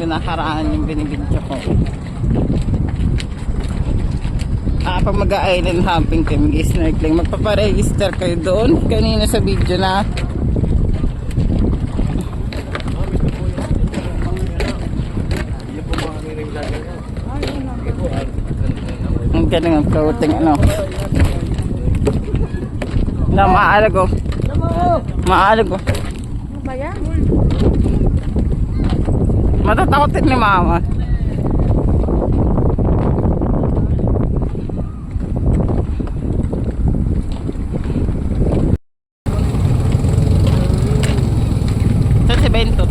yung nakaraan yung binibidyo ko. Pag mag-island hopping kayo, mag-snorkeling, magpaparegister kayo doon kanina sa video na ang galing ang floating ano na maalag oh. Maalag oh. Ano ba yan? Matatakotin ni mama. Saan si Bento?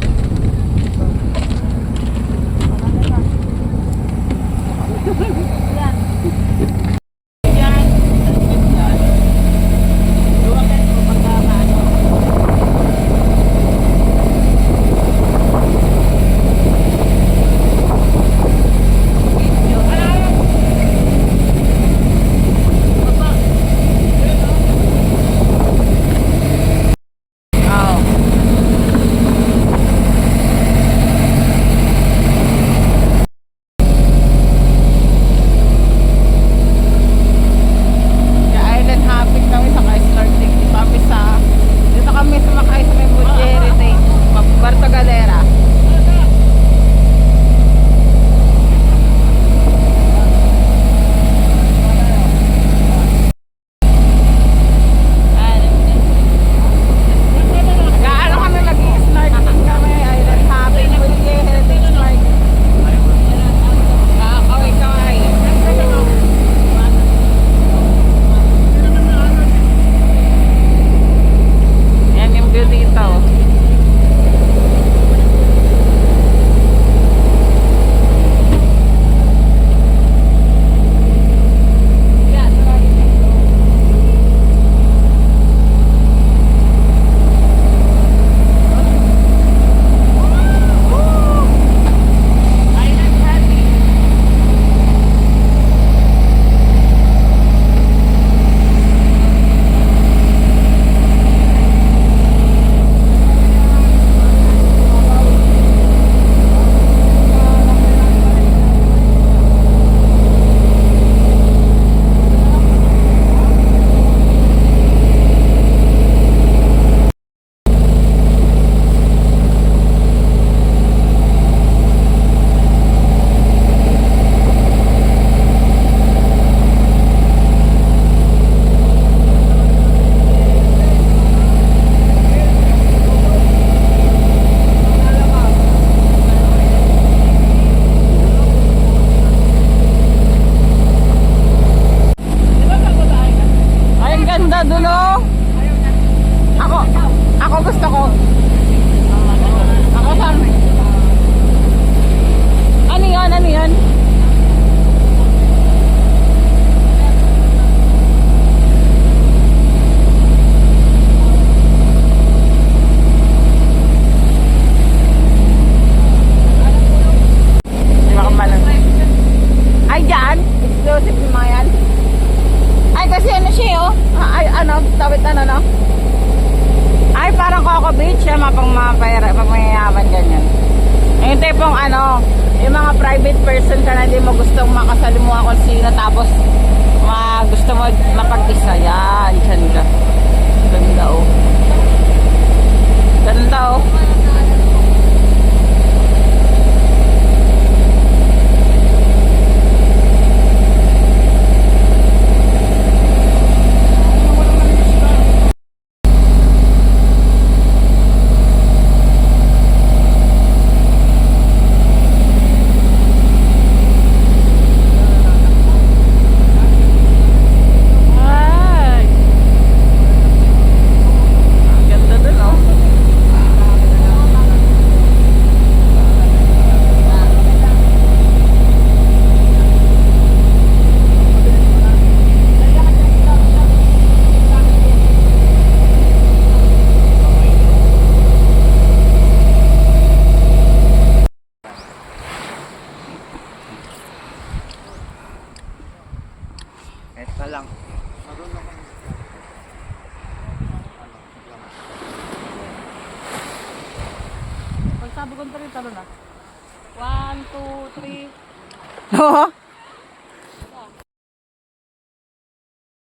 Ako gusto ko. Ako saan? Ano yan? Ano yan? Di ba kamalan? Ay, dyan? Exclusive yung mga yan? Ay, kasi ano siya, oh? Ay, ano? Tawid ano, no? Ay, parang Coco Beach siya, pang mayayaman ganyan. Yung tipong ano, yung mga private person ka na hindi mo gustong makasalimuha kung sino, tapos gusto mo mapag-isa. Yan, dyan ka. Ganda, oh. Ganda, oh. Ito lang. Pagsabi ko rin talo na. 1, 2, 3. Oo.